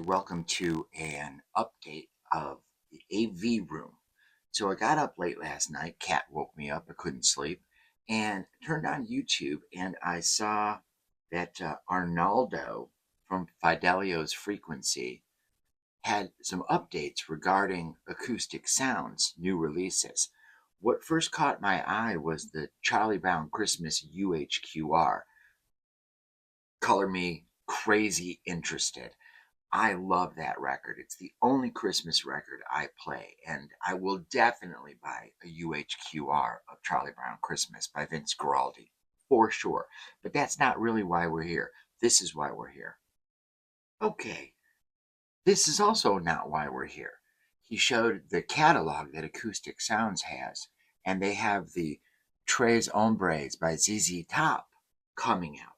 welcome to an update of the AV room. So I got up late last night, cat woke me up, I couldn't sleep, and turned on YouTube and I saw that Arnaldo from Fidelio's Frequency had some updates regarding acoustic sounds, new releases. What first caught my eye was the Charlie Brown Christmas UHQR. Color me crazy interested. I love that record. It's the only Christmas record I play, and I will definitely buy a UHQR of Charlie Brown Christmas by Vince Guaraldi, for sure. But that's not really why we're here. This is why we're here. Okay, this is also not why we're here. He showed the catalog that Acoustic Sounds has, and they have the Tres Hombres by ZZ Top coming out.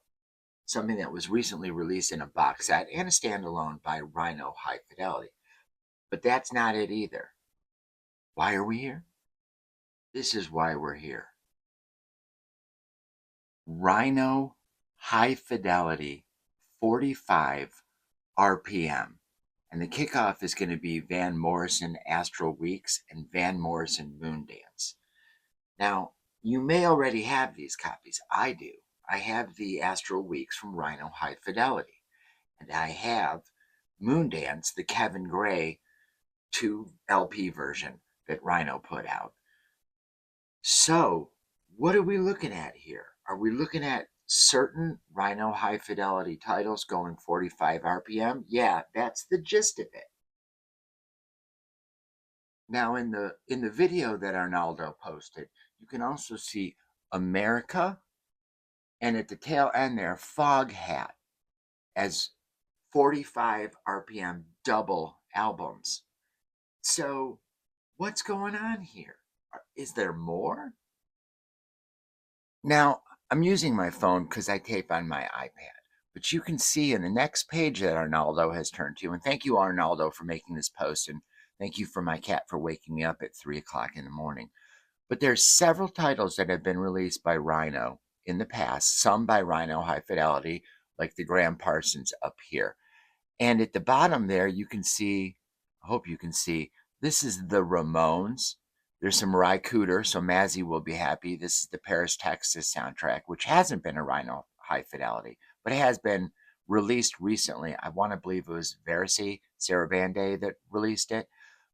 Something that was recently released in a box set and a standalone by Rhino High Fidelity. But that's not it either. Why are we here? This is why we're here. Rhino High Fidelity 45 RPM. And the kickoff is going to be Van Morrison Astral Weeks and Van Morrison Moondance. Now, you may already have these copies. I do. I have the Astral Weeks from Rhino High Fidelity. And I have Moondance, the Kevin Gray 2 LP version that Rhino put out. So, what are we looking at here? Are we looking at certain Rhino High Fidelity titles going 45 RPM? Yeah, that's the gist of it. Now, in the video that Arnaldo posted, you can also see America, and at the tail end there, Fog Hat, as 45 RPM double albums. So, what's going on here? Is there more? Now, I'm using my phone because I tape on my iPad, but you can see in the next page that Arnaldo has turned to, and thank you, Arnaldo, for making this post, and thank you for my cat for waking me up at 3 o'clock in the morning. But there's several titles that have been released by Rhino in the past, some by Rhino High Fidelity, like the Graham Parsons up here. And at the bottom there, you can see, I hope you can see, this is the Ramones. There's some Ry Cooder, so Mazzy will be happy. This is the Paris, Texas soundtrack, which hasn't been a Rhino High Fidelity, but it has been released recently. I want to believe it was Versi, Sarah Bande that released it.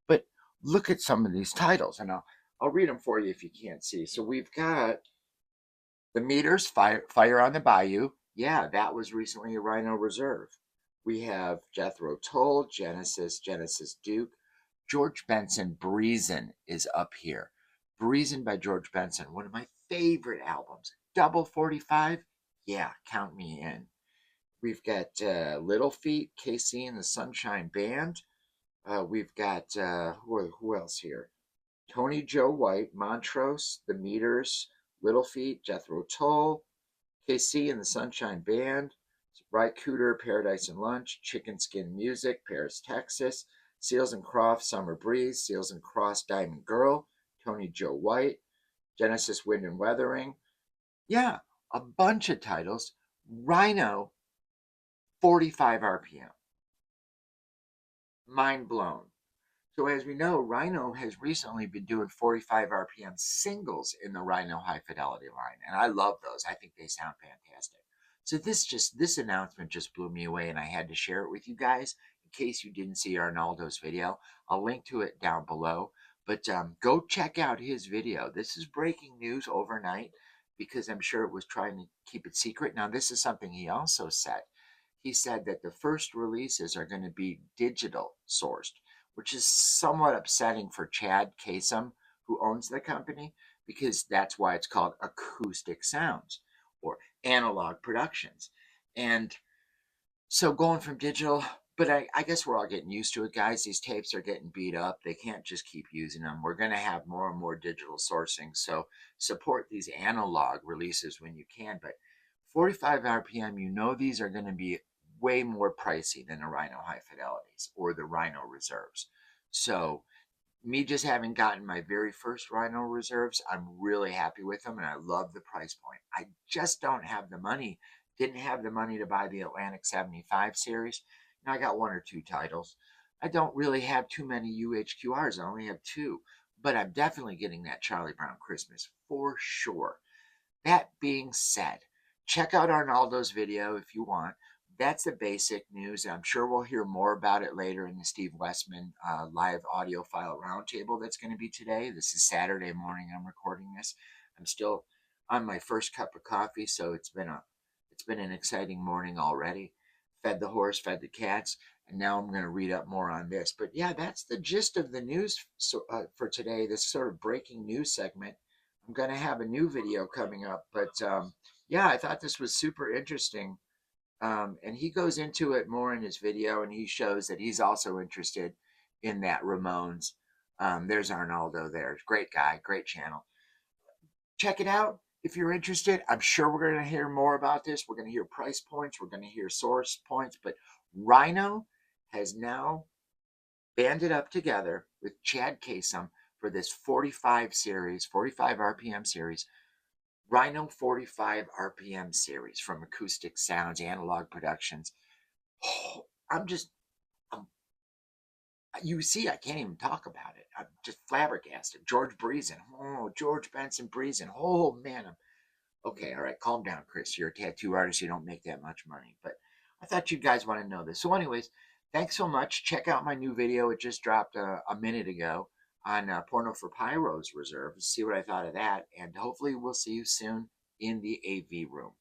But look at some of these titles, and I'll read them for you if you can't see. So we've got The Meters, Fire on the Bayou. Yeah, that was recently a Rhino Reserve. We have Jethro Tull, Genesis Duke. George Benson, Breezin' is up here. Breezin' by George Benson, one of my favorite albums. Double 45? Yeah, count me in. We've got Little Feat, KC and the Sunshine Band. We've got, who else here? Tony Joe White, Montrose, The Meters, Little Feat, Jethro Tull, KC and the Sunshine Band, Ry Cooder, Paradise and Lunch, Chicken Skin Music, Paris, Texas, Seals and Croft, Summer Breeze, Seals and Cross, Diamond Girl, Tony Joe White, Genesis, Wind and Weathering. Yeah, a bunch of titles. Rhino, 45 RPM. Mind blown. So as we know, Rhino has recently been doing 45 RPM singles in the Rhino High Fidelity line, and I love those. I think they sound fantastic. So this announcement just blew me away, and I had to share it with you guys in case you didn't see Arnaldo's video. I'll link to it down below, but go check out his video. This is breaking news overnight because I'm sure it was trying to keep it secret. Now, this is something he also said. He said that the first releases are going to be digital sourced, which is somewhat upsetting for Chad Kasem, who owns the company, because that's why it's called Acoustic Sounds or Analog Productions. And so going from digital, but I guess we're all getting used to it, guys. These tapes are getting beat up. They can't just keep using them. We're going to have more and more digital sourcing. So support these analog releases when you can. But 45 RPM, you know these are going to be way more pricey than the Rhino High Fidelities or the Rhino Reserves. So me just having gotten my very first Rhino Reserves, I'm really happy with them, and I love the price point. I just don't have the money, didn't have the money to buy the Atlantic 75 series. Now I got one or two titles. I don't really have too many UHQRs. I only have two, but I'm definitely getting that Charlie Brown Christmas for sure. That being said, check out Arnaldo's video if you want. That's the basic news. I'm sure we'll hear more about it later in the Steve Westman live audio file roundtable that's going to be today. This is Saturday morning. I'm recording this. I'm still on my first cup of coffee, so it's been an exciting morning already. Fed the horse, fed the cats, and now I'm going to read up more on this. But yeah, that's the gist of the news for today. This sort of breaking news segment. I'm going to have a new video coming up, but yeah, I thought this was super interesting. And he goes into it more in his video, and he shows that he's also interested in that Ramones. There's Arnaldo there. Great guy, great channel. Check it out if you're interested. I'm sure we're going to hear more about this. We're going to hear price points. We're going to hear source points. But Rhino has now banded up together with Chad Kasem for this 45 series, 45 RPM series, Rhino 45 RPM series from Acoustic Sounds, Analog Productions. Oh, you see, I can't even talk about it. I'm just flabbergasted. George Breezen. Oh, George Benson Breezen. Oh, man. Okay, all right, calm down, Chris. You're a tattoo artist. You don't make that much money. But I thought you guys want to know this. So anyways, thanks so much. Check out my new video. It just dropped a minute ago on Porno for Pyros Reserve. See what I thought of that. And hopefully we'll see you soon in the AV room.